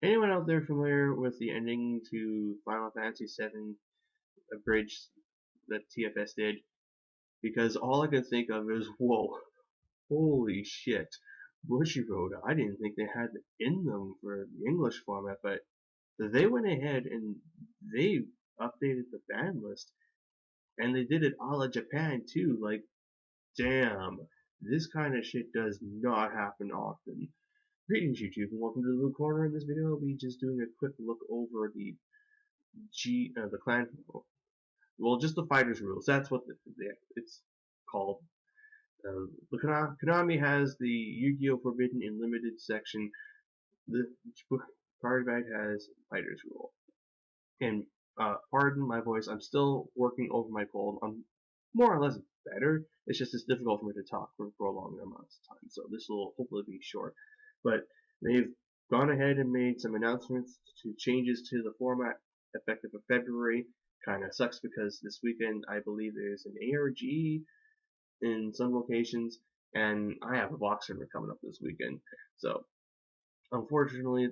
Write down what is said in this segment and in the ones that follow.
Anyone out there familiar with the ending to Final Fantasy VII Abridged that TFS did? Because all I could think of is, whoa, holy shit, Bushiroad. I didn't think they had it in them for the English format, but they went ahead and they updated the ban list, and they did it a la Japan too. Like, damn, this kind of shit does not happen often. Greetings, YouTube, and welcome to the Blue Corner. In this video, I'll be just doing a quick look over the clan, well, just the fighters rules. That's what it's called. Konami has the Yu-Gi-Oh! Forbidden and Limited section. The Cardfight has fighters rule. And pardon my voice, I'm still working over my cold. I'm more or less better. It's just it's difficult for me to talk for a long amount of time. So this will hopefully be short. But they've gone ahead and made some announcements to changes to the format effective of February. Kind of sucks because this weekend I believe there's an ARG in some locations, and I have a box tournament coming up this weekend. So unfortunately,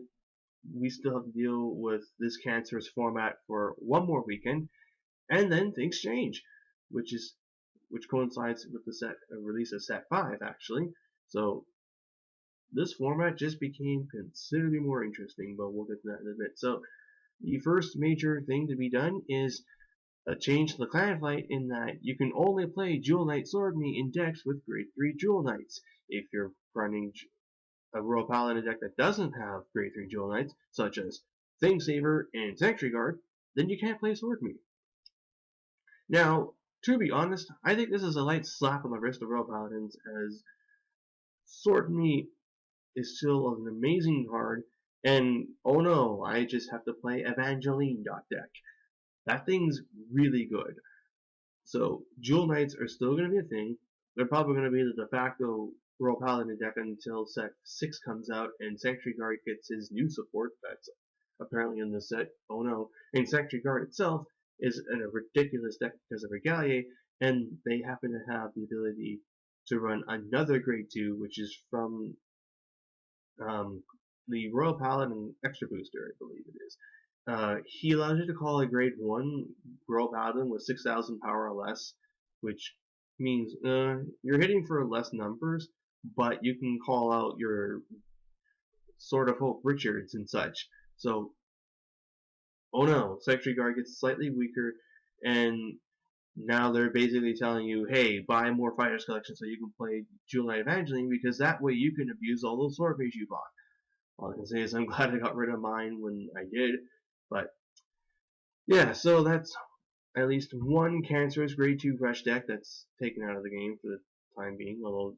we still have to deal with this cancerous format for one more weekend, and then things change, which coincides with the release of Set 5 actually. So this format just became considerably more interesting, but we'll get to that in a bit. So the first major thing to be done is a change to the clan fight in that you can only play Jewel Knight Sword Me in decks with grade 3 Jewel Knights. If you're running a Royal Paladin deck that doesn't have grade 3 Jewel Knights, such as Thing Saver and Sanctuary Guard, then you can't play Sword Me. Now, to be honest, I think this is a light slap on the wrist of Royal Paladins, as Sword Me is still an amazing card, and oh no, I just have to play Evangeline deck. That thing's really good. So Jewel Knights are still going to be a thing. They're probably going to be the de facto Royal Paladin deck until set 6 comes out and Sanctuary Guard gets his new support that's apparently in the set. Oh no. And Sanctuary Guard itself is a ridiculous deck because of Regalier, and they happen to have the ability to run another grade 2, which is from the Royal Paladin Extra Booster, I believe it is. He allows you to call a grade 1 Royal Paladin with 6,000 power or less, which means you're hitting for less numbers, but you can call out your Sword of Hope Richards and such. So, oh no, Sanctuary Guard gets slightly weaker, and now they're basically telling you, hey, buy more Fighters Collection so you can play Jewel Knight Evangeline, because that way you can abuse all those sword mages you bought. All I can say is I'm glad I got rid of mine when I did, but yeah, so that's at least one cancerous grade 2 fresh deck that's taken out of the game for the time being, although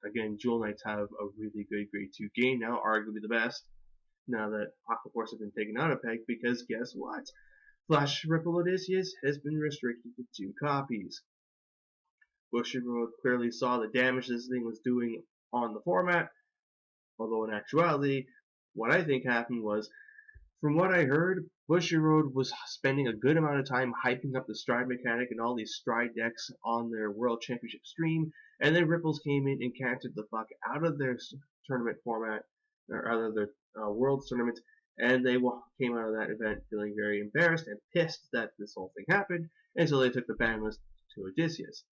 again, Jewel Knights have a really good grade 2 game now, arguably the best, now that Aqua Force has been taken out of Peg, because guess what? Flash Ripple Odysseus has been restricted to 2 copies. Bushiroad clearly saw the damage this thing was doing on the format, although in actuality, what I think happened was, from what I heard, Bushiroad was spending a good amount of time hyping up the Stride mechanic and all these Stride decks on their World Championship stream, and then Ripples came in and canceled the fuck out of their tournament format, or out of their Worlds tournament, and they came out of that event feeling very embarrassed and pissed that this whole thing happened, and so they took the ban list to Odysseus.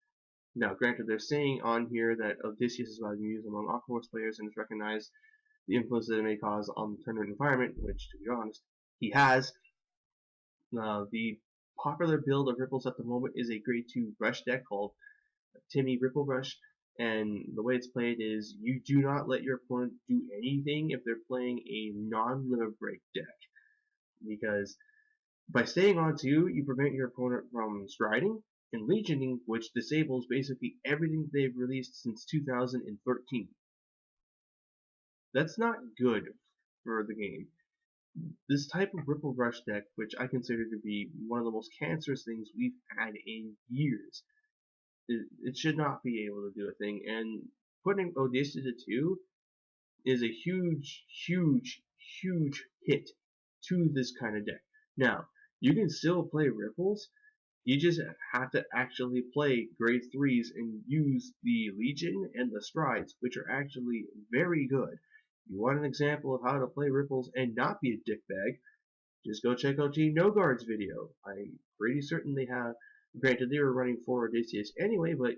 Now, granted, they're saying on here that Odysseus is widely used among Aquaforce players and is recognized the influence that it may cause on the tournament environment, which, to be honest, he has. The popular build of Ripples at the moment is a grade 2 brush deck called Timmy Ripple Brush, and the way it's played is you do not let your opponent do anything if they're playing a non-limit break deck, because by staying on 2, you prevent your opponent from striding and legioning, which disables basically everything they've released since 2013. That's not good for the game. This type of Ripple Brush deck, which I consider to be one of the most cancerous things we've had in years, it should not be able to do a thing, and putting Odysseus to 2 is a huge, huge, huge hit to this kind of deck. Now, you can still play Ripples, you just have to actually play grade 3s and use the Legion and the Strides, which are actually very good. you want an example of how to play Ripples and not be a dickbag, just go check out Team No Guard's video. I'm pretty certain they have, granted they were running 4 Odysseus anyway, but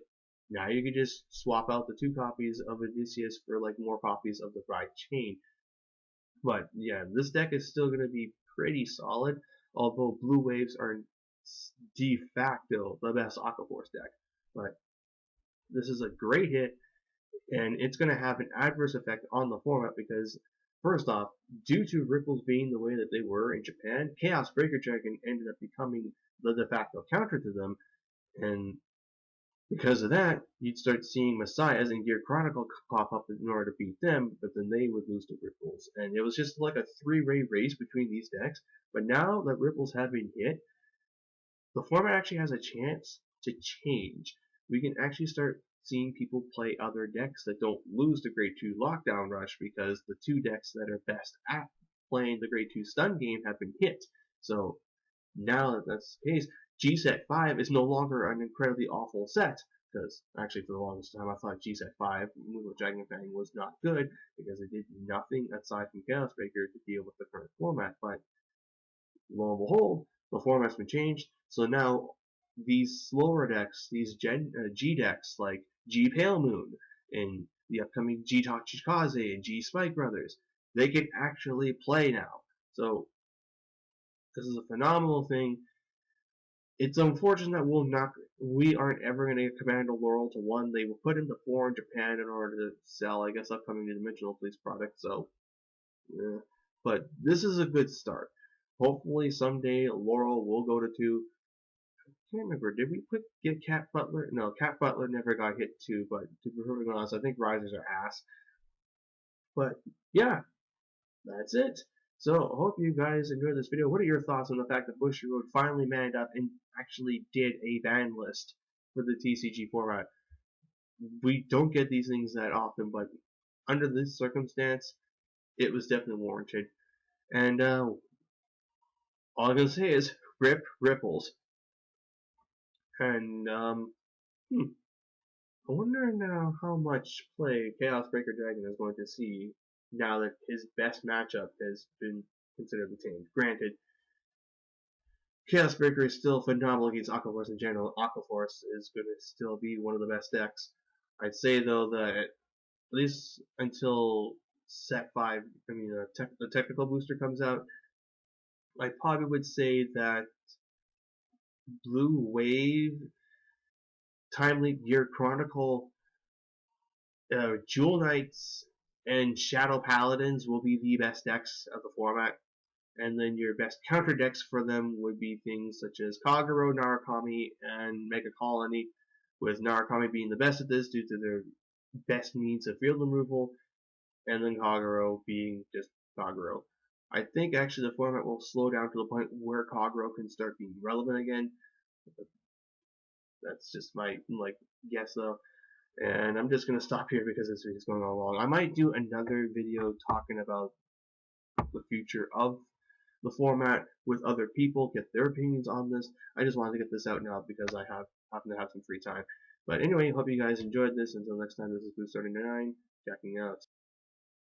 now you can just swap out the 2 copies of Odysseus for like more copies of the Bride Chain. But yeah, this deck is still going to be pretty solid, although Blue Waves are de facto the best Aqua Force deck. But this is a great hit, and it's going to have an adverse effect on the format because, first off, due to Ripples being the way that they were in Japan, Chaos Breaker Dragon ended up becoming the de facto counter to them, and because of that, you'd start seeing Messiahs and Gear Chronicle pop up in order to beat them, but then they would lose to Ripples. And it was just like a 3-way race between these decks. But now that Ripples have been hit, the format actually has a chance to change. We can actually start seeing people play other decks that don't lose the Grade 2 Lockdown Rush because the 2 decks that are best at playing the Grade 2 stun game have been hit. So now that that's the case, G-Set 5 is no longer an incredibly awful set, because actually for the longest time I thought G-Set 5, Moonlit Dragon Fang, was not good, because it did nothing aside from Chaos Breaker to deal with the current format, but lo and behold, the format's been changed, so now these slower decks, these G decks, like G Pale Moon, and the upcoming G Tachikaze and G Spike Brothers, they can actually play now. So this is a phenomenal thing. It's unfortunate that we aren't ever going to get Commando Laurel to 1. They were put into 4 in Japan in order to sell, I guess, upcoming Dimensional Police products, so, yeah. But this is a good start. Hopefully someday Laurel will go to 2. I can't remember, did we get Cat Butler? No, Cat Butler never got hit 2, but to be perfectly honest, I think Risers are ass. But, yeah, that's it. So, I hope you guys enjoyed this video. What are your thoughts on the fact that Bushiroad finally manned up and actually did a ban list for the TCG format? We don't get these things that often, but under this circumstance, it was definitely warranted. And all I'm gonna say is rip Ripples. And I wonder now how much play Chaos Breaker Dragon is going to see now that his best matchup has been considered obtained. Granted, Chaos Breaker is still phenomenal against Aqua Force in general. Aqua Force is going to still be one of the best decks. I'd say though that at least until set 5, the technical booster comes out, I probably would say that Blue Wave, Timely Gear Chronicle, Jewel Knights, and Shadow Paladins will be the best decks of the format. And then your best counter decks for them would be things such as Kagero, Narukami, and Mega Colony, with Narukami being the best at this due to their best means of field removal, and then Kagero being just Kagero. I think actually the format will slow down to the point where Kagero can start being relevant again. That's just my guess though. And I'm just gonna stop here because this video is going on long. I might do another video talking about the future of the format with other people, get their opinions on this. I just wanted to get this out now because I happen to have some free time. But anyway, hope you guys enjoyed this. Until next time, this is Blue39, checking out.